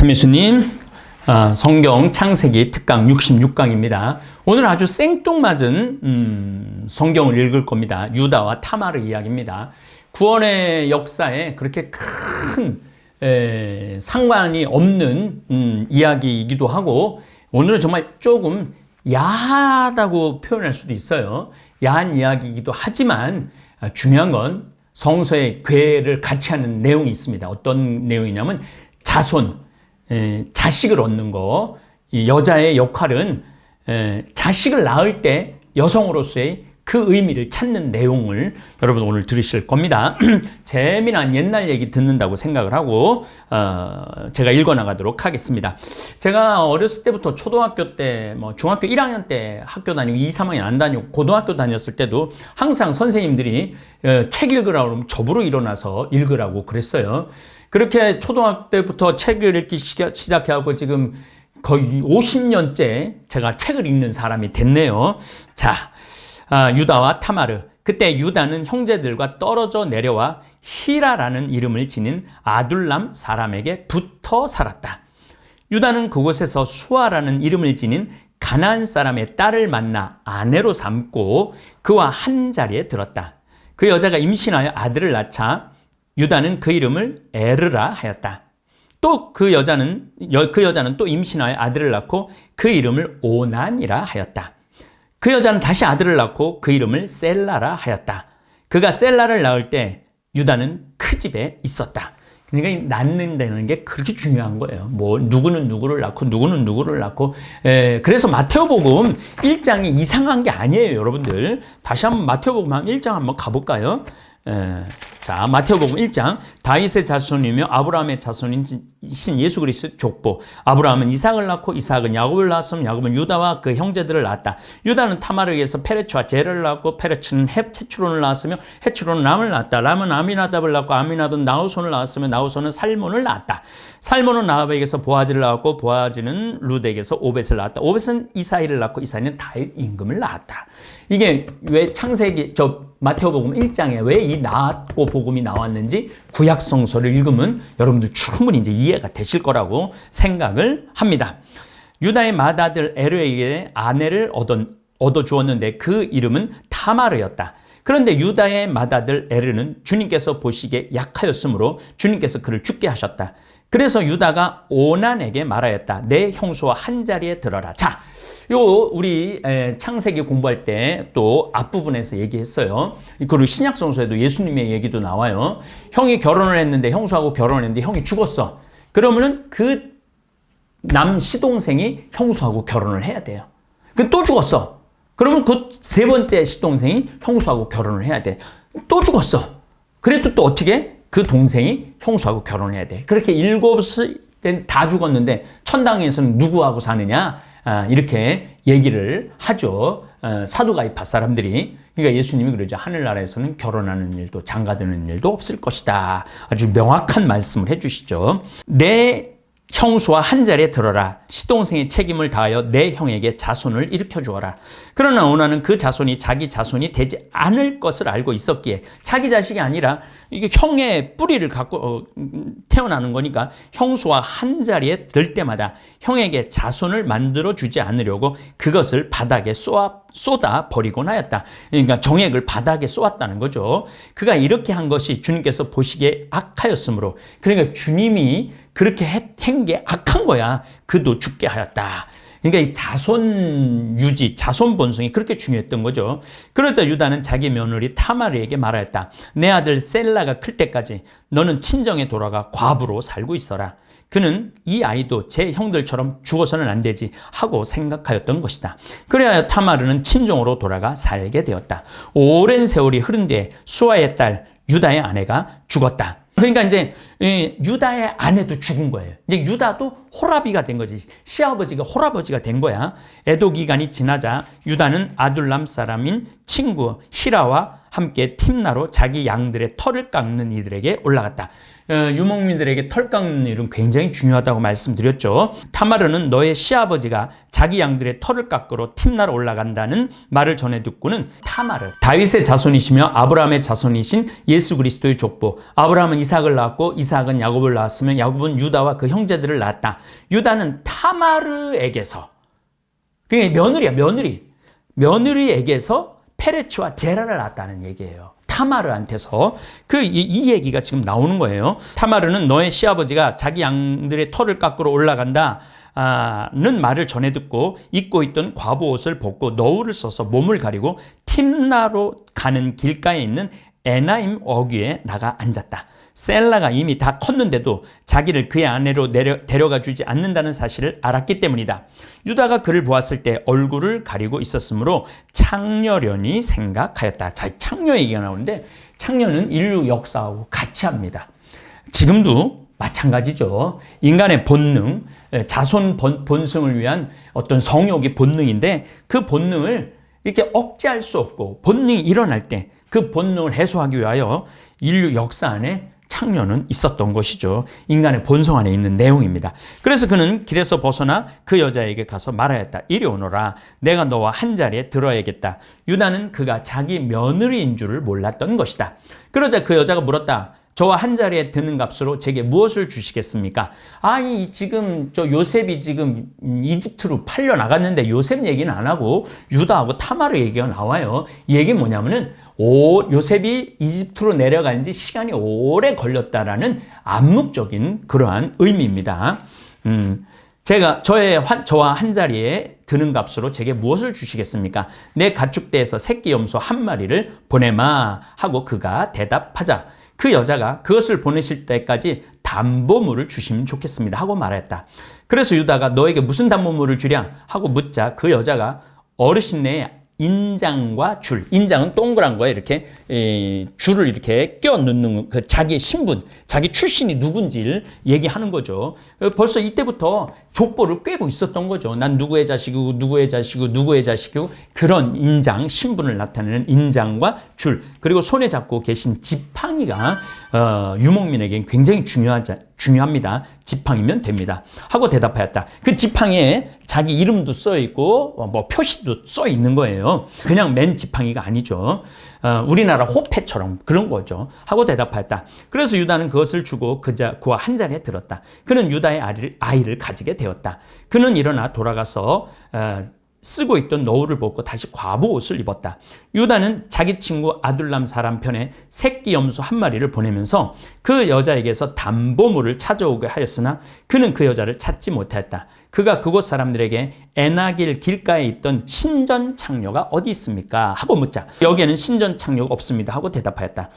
김혜수님, 성경 창세기 특강 66강입니다. 오늘 아주 생뚱맞은 성경을 읽을 겁니다. 유다와 타마르 이야기입니다. 구원의 역사에 그렇게 큰 상관이 없는 이야기이기도 하고, 오늘은 정말 조금 야하다고 표현할 수도 있어요. 야한 이야기이기도 하지만 중요한 건 성서의 궤를 같이 하는 내용이 있습니다. 어떤 내용이냐면 자식을 얻는 거. 이 여자의 역할은 자식을 낳을 때 여성으로서의 그 의미를 찾는 내용을 여러분 오늘 들으실 겁니다. 재미난 옛날 얘기 듣는다고 생각을 하고 제가 읽어나가도록 하겠습니다. 제가 어렸을 때부터 초등학교 때, 중학교 1학년 때 학교 다니고 2, 3학년 안 다니고 고등학교 다녔을 때도 항상 선생님들이 책 읽으라고 그러면 저부로 일어나서 읽으라고 그랬어요. 그렇게 초등학교 때부터 책을 읽기 시작해갖고 지금 거의 50년째 제가 책을 읽는 사람이 됐네요. 자, 유다와 타마르. 그때 유다는 형제들과 떨어져 내려와 히라라는 이름을 지닌 아둘람 사람에게 붙어 살았다. 유다는 그곳에서 수아라는 이름을 지닌 가나안 사람의 딸을 만나 아내로 삼고 그와 한 자리에 들었다. 그 여자가 임신하여 아들을 낳자 유다는 그 이름을 에르라 하였다. 또 그 여자는 또 임신하여 아들을 낳고 그 이름을 오난이라 하였다. 그 여자는 다시 아들을 낳고 그 이름을 셀라라 하였다. 그가 셀라를 낳을 때 유다는 그 집에 있었다. 그러니까 낳는다는 게 그렇게 중요한 거예요. 누구는 누구를 낳고 누구는 누구를 낳고. 그래서 마태오복음 1장이 이상한 게 아니에요, 여러분들. 다시 한번 마태오복음 1장 한번 가볼까요? 자, 마태복음 1장. 다윗의 자손이며 아브라함의 자손이신 예수 그리스도의 족보. 아브라함은 이삭을 낳고 이삭은 야곱을 낳았으며 야곱은 유다와 그 형제들을 낳았다. 유다는 타마르에게서 페레츠와 제를 낳았고 페레츠는 헤츠론을 낳았으며 헤츠론은 람을 낳았다. 람은 아미나답을 낳고 아미나답은 나우손을 낳았으며 나우손은 살몬을 낳았다. 살몬은 라합에게서 보아즈를 낳았고 보아즈는 루덱에서 오벳을 낳았다. 오벳은 이사이를 낳고 이사이는 다윗 임금을 낳았다. 이게 왜 마태복음 1장에 왜 이 낳았고 복음이 나왔는지 구약 성서를 읽으면 여러분들 충분히 이제 이해가 되실 거라고 생각을 합니다. 유다의 맏아들 에르에게 아내를 얻어 주었는데 그 이름은 타마르였다. 그런데 유다의 맏아들 에르는 주님께서 보시기에 약하였으므로 주님께서 그를 죽게 하셨다. 그래서 유다가 오난에게 말하였다. 내 형수와 한 자리에 들어라. 자, 우리 창세기 공부할 때 또 앞부분에서 얘기했어요. 그리고 신약성서에도 예수님의 얘기도 나와요. 형이 결혼을 했는데 형수하고 결혼을 했는데 형이 죽었어. 그러면은 그 남 시동생이 형수하고 결혼을 해야 돼요. 또 죽었어. 그러면 그 세 번째 시동생이 형수하고 결혼을 해야 돼. 또 죽었어. 그래도 또 어떻게? 그 동생이 형수하고 결혼해야 돼. 그렇게 7을 다 죽었는데 천당에서는 누구하고 사느냐? 이렇게 얘기를 하죠. 사두가이파 사람들이. 그러니까 예수님이 그러죠. 하늘나라에서는 결혼하는 일도 장가드는 일도 없을 것이다. 아주 명확한 말씀을 해주시죠. 내 형수와 한 자리에 들어라. 시동생의 책임을 다하여 내 형에게 자손을 일으켜 주어라. 그러나 오나는 그 자손이 자기 자손이 되지 않을 것을 알고 있었기에 자기 자식이 아니라 이게 형의 뿌리를 갖고 태어나는 거니까 형수와 한 자리에 들 때마다 형에게 자손을 만들어 주지 않으려고 그것을 바닥에 쏟아 버리곤 하였다. 그러니까 정액을 바닥에 쏟았다는 거죠. 그가 이렇게 한 것이 주님께서 보시기에 악하였으므로, 그러니까 주님이 그렇게 한 게 악한 거야. 그도 죽게 하였다. 그러니까 이 자손 유지, 자손 번성이 그렇게 중요했던 거죠. 그러자 유다는 자기 며느리 타마르에게 말하였다. 내 아들 셀라가 클 때까지 너는 친정에 돌아가 과부로 살고 있어라. 그는 이 아이도 제 형들처럼 죽어서는 안 되지 하고 생각하였던 것이다. 그래야 타마르는 친정으로 돌아가 살게 되었다. 오랜 세월이 흐른 뒤에 수아의 딸 유다의 아내가 죽었다. 그러니까 이제 유다의 아내도 죽은 거예요. 이제 유다도 호라비가 된 거지. 시아버지가 호라버지가 된 거야. 애도 기간이 지나자 유다는 아둘람 사람인 친구 히라와 함께 팀나로 자기 양들의 털을 깎는 이들에게 올라갔다. 유목민들에게 털 깎는 일은 굉장히 중요하다고 말씀드렸죠. 타마르는 너의 시아버지가 자기 양들의 털을 깎으러 팀나러 올라간다는 말을 전해 듣고는 타마르, 다윗의 자손이시며 아브라함의 자손이신 예수 그리스도의 족보. 아브라함은 이삭을 낳았고 이삭은 야곱을 낳았으며 야곱은 유다와 그 형제들을 낳았다. 유다는 타마르에게서, 그게 며느리야, 며느리에게서 페레츠와 제라를 낳았다는 얘기예요. 타마르한테서 이 얘기가 지금 나오는 거예요. 타마르는 너의 시아버지가 자기 양들의 털을 깎으러 올라간다 는 말을 전해 듣고 입고 있던 과부 옷을 벗고 너울을 써서 몸을 가리고 팀나로 가는 길가에 있는 에나임 어귀에 나가 앉았다. 셀라가 이미 다 컸는데도 자기를 그의 아내로 데려가 주지 않는다는 사실을 알았기 때문이다. 유다가 그를 보았을 때 얼굴을 가리고 있었으므로 창녀련이 생각하였다. 자, 창녀 얘기가 나오는데 창녀는 인류 역사하고 같이 합니다. 지금도 마찬가지죠. 인간의 본능, 자손 본승을 위한 어떤 성욕의 본능인데 그 본능을 이렇게 억제할 수 없고 본능이 일어날 때 그 본능을 해소하기 위하여 인류 역사 안에 창녀는 있었던 것이죠. 인간의 본성 안에 있는 내용입니다. 그래서 그는 길에서 벗어나 그 여자에게 가서 말하였다. 이리 오너라. 내가 너와 한 자리에 들어야겠다. 유다는 그가 자기 며느리인 줄을 몰랐던 것이다. 그러자 그 여자가 물었다. 저와 한 자리에 드는 값으로 제게 무엇을 주시겠습니까? 아니, 지금 요셉이 지금 이집트로 팔려 나갔는데 요셉 얘기는 안 하고 유다하고 타마르 얘기가 나와요. 이 얘기는 뭐냐면은 요셉이 이집트로 내려간 지 시간이 오래 걸렸다라는 암묵적인 그러한 의미입니다. 저와 한 자리에 드는 값으로 제게 무엇을 주시겠습니까? 내 가축대에서 새끼 염소 한 마리를 보내마 하고 그가 대답하자 그 여자가 그것을 보내실 때까지 담보물을 주시면 좋겠습니다 하고 말했다. 그래서 유다가 너에게 무슨 담보물을 주랴 하고 묻자 그 여자가 어르신네 인장과 줄, 인장은 동그란 거에 이렇게 줄을 이렇게 껴 넣는 그 자기의 신분, 자기 출신이 누군지를 얘기하는 거죠. 벌써 이때부터 족보를 꿰고 있었던 거죠. 난 누구의 자식이고 누구의 자식이고 누구의 자식이고 그런 인장, 신분을 나타내는 인장과 줄, 그리고 손에 잡고 계신 지팡이가 유목민에게는 굉장히 중요합니다. 지팡이면 됩니다. 하고 대답하였다. 그 지팡이에 자기 이름도 써 있고 뭐 표시도 써 있는 거예요. 그냥 맨 지팡이가 아니죠. 우리나라 호패처럼 그런 거죠. 하고 대답하였다. 그래서 유다는 그것을 주고 그와 한 자리에 들었다. 그는 유다의 아이를 가지게 되었다. 그는 일어나 돌아가서 쓰고 있던 너울을 벗고 다시 과부 옷을 입었다. 유다는 자기 친구 아둘람 사람 편에 새끼 염소 한 마리를 보내면서 그 여자에게서 담보물을 찾아오게 하였으나 그는 그 여자를 찾지 못하였다. 그가 그곳 사람들에게 에나길 길가에 있던 신전 창녀가 어디 있습니까? 하고 묻자 여기에는 신전 창녀가 없습니다 하고 대답하였다.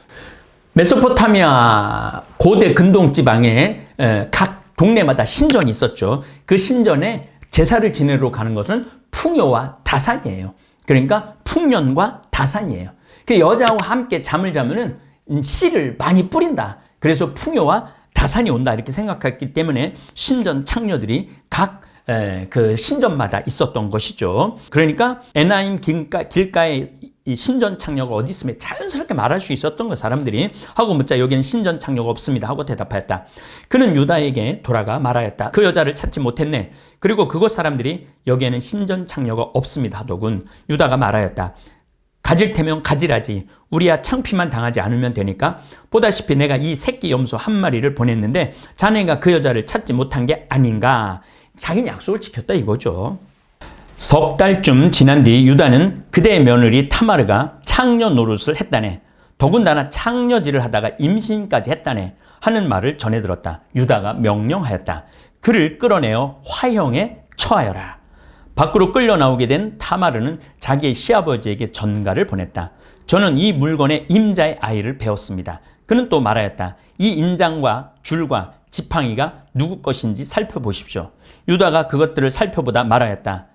메소포타미아 고대 근동 지방에 각 동네마다 신전이 있었죠. 그 신전에 제사를 지내러 가는 것은 풍요와 다산이에요. 그러니까 풍년과 다산이에요. 그 여자와 함께 잠을 자면은 씨를 많이 뿌린다. 그래서 풍요와 다산이 온다 이렇게 생각했기 때문에 신전 창녀들이 각 그 신전마다 있었던 것이죠. 그러니까 에나임 길가에 이 신전 창녀가 어디 있으면 자연스럽게 말할 수 있었던 거 사람들이 하고 묻자 여기는 신전 창녀가 없습니다 하고 대답하였다. 그는 유다에게 돌아가 말하였다. 그 여자를 찾지 못했네. 그리고 그곳 사람들이 여기에는 신전 창녀가 없습니다 하더군. 유다가 말하였다. 가질 테면 가지라지. 우리야 창피만 당하지 않으면 되니까. 보다시피 내가 이 새끼 염소 한 마리를 보냈는데 자네가 그 여자를 찾지 못한 게 아닌가. 자기는 약속을 지켰다 이거죠. 석 달쯤 지난 뒤 유다는 그대의 며느리 타마르가 창녀 노릇을 했다네. 더군다나 창녀질을 하다가 임신까지 했다네. 하는 말을 전해 들었다. 유다가 명령하였다. 그를 끌어내어 화형에 처하여라. 밖으로 끌려 나오게 된 타마르는 자기의 시아버지에게 전가를 보냈다. 저는 이 물건의 임자의 아이를 배웠습니다. 그는 또 말하였다. 이 인장과 줄과 지팡이가 누구 것인지 살펴보십시오. 유다가 그것들을 살펴보다 말하였다.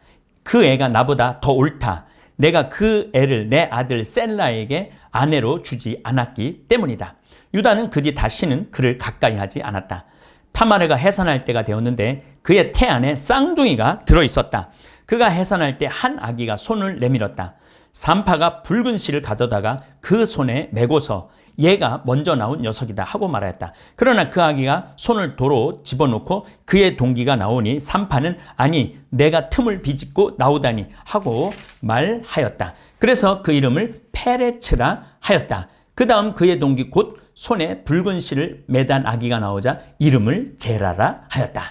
그 애가 나보다 더 옳다. 내가 그 애를 내 아들 셀라에게 아내로 주지 않았기 때문이다. 유다는 그 뒤 다시는 그를 가까이 하지 않았다. 타마르가 해산할 때가 되었는데 그의 태 안에 쌍둥이가 들어있었다. 그가 해산할 때 한 아기가 손을 내밀었다. 산파가 붉은 실을 가져다가 그 손에 메고서 얘가 먼저 나온 녀석이다 하고 말하였다. 그러나 그 아기가 손을 도로 집어넣고 그의 동기가 나오니 산파는 아니 내가 틈을 비집고 나오다니 하고 말하였다. 그래서 그 이름을 페레츠라 하였다. 그 다음 그의 동기 곧 손에 붉은 실을 매단 아기가 나오자 이름을 제라라 하였다.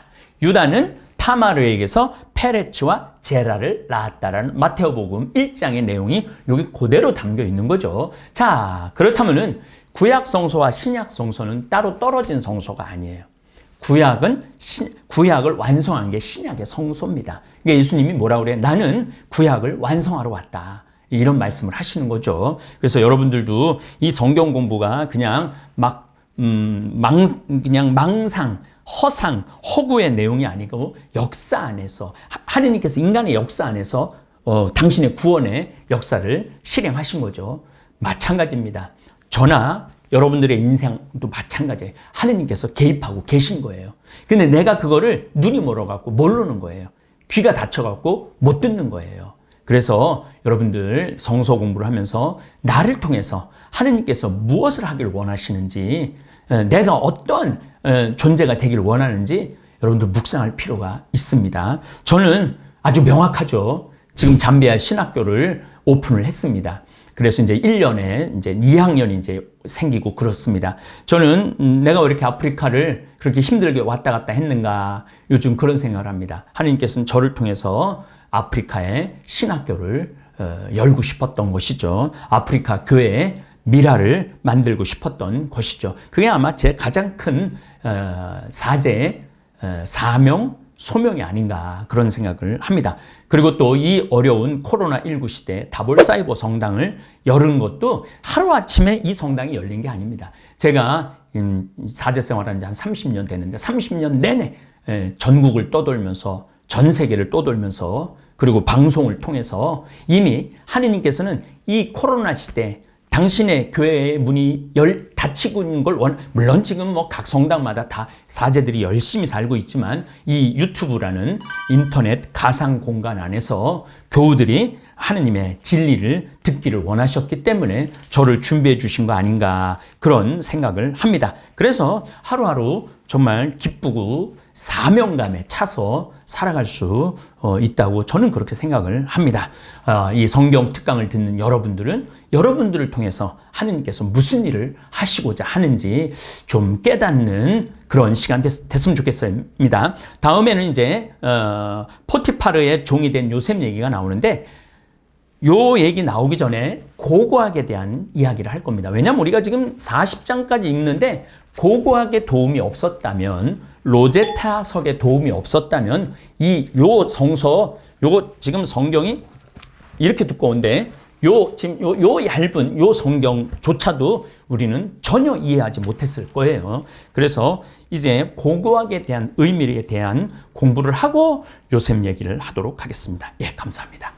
유다는 타마르에게서 페레츠와 제라를 낳았다라는 마테오복음 1장의 내용이 여기 그대로 담겨 있는 거죠. 자, 그렇다면은 구약 성소와 신약 성소는 따로 떨어진 성소가 아니에요. 구약을 완성한 게 신약의 성소입니다. 그러니까 예수님이 뭐라고 그래요? 나는 구약을 완성하러 왔다. 이런 말씀을 하시는 거죠. 그래서 여러분들도 이 성경 공부가 그냥 그냥 망상, 허상, 허구의 내용이 아니고 역사 안에서 하느님께서 인간의 역사 안에서 당신의 구원의 역사를 실행하신 거죠. 마찬가지입니다. 저나 여러분들의 인생도 마찬가지예요. 하느님께서 개입하고 계신 거예요. 근데 내가 그거를 눈이 멀어갖고 모르는 거예요. 귀가 닫혀갖고 못 듣는 거예요. 그래서 여러분들 성서 공부를 하면서 나를 통해서 하느님께서 무엇을 하길 원하시는지, 내가 어떤 존재가 되길 원하는지 여러분들 묵상할 필요가 있습니다. 저는 아주 명확하죠. 지금 잠비아 신학교를 오픈을 했습니다. 그래서 이제 1년에 이제 2학년이 이제 생기고 그렇습니다. 저는 내가 왜 이렇게 아프리카를 그렇게 힘들게 왔다 갔다 했는가 요즘 그런 생각을 합니다. 하나님께서는 저를 통해서 아프리카에 신학교를 열고 싶었던 것이죠. 아프리카 교회에 미라를 만들고 싶었던 것이죠. 그게 아마 제 가장 큰 사제, 사명, 소명이 아닌가 그런 생각을 합니다. 그리고 또 이 어려운 코로나19 시대에 다볼사이버 성당을 열은 것도 하루아침에 이 성당이 열린 게 아닙니다. 제가 사제 생활한 지 한 30년 되는데 30년 내내 전국을 떠돌면서 전 세계를 떠돌면서 그리고 방송을 통해서 이미 하느님께서는 이 코로나 시대 당신의 교회의 문이 닫히고 있는 걸 물론 지금 뭐 각 성당마다 다 사제들이 열심히 살고 있지만 이 유튜브라는 인터넷 가상 공간 안에서 교우들이 하느님의 진리를 듣기를 원하셨기 때문에 저를 준비해 주신 거 아닌가 그런 생각을 합니다. 그래서 하루하루 정말 기쁘고 사명감에 차서 살아갈 수 있다고 저는 그렇게 생각을 합니다. 이 성경 특강을 듣는 여러분들은 여러분들을 통해서 하느님께서 무슨 일을 하시고자 하는지 좀 깨닫는 그런 시간 됐으면 좋겠습니다. 다음에는 이제 포티파르의 종이 된 요셉 얘기가 나오는데 요 얘기 나오기 전에 고고학에 대한 이야기를 할 겁니다. 왜냐하면 우리가 지금 40장까지 읽는데 고고학의 도움이 없었다면 로제타석의 도움이 없었다면 요 성서 요거 지금 성경이 이렇게 두꺼운데 지금 얇은 요 성경조차도 우리는 전혀 이해하지 못했을 거예요. 그래서 이제 고고학에 대한 의미에 대한 공부를 하고 요셉 얘기를 하도록 하겠습니다. 예, 감사합니다.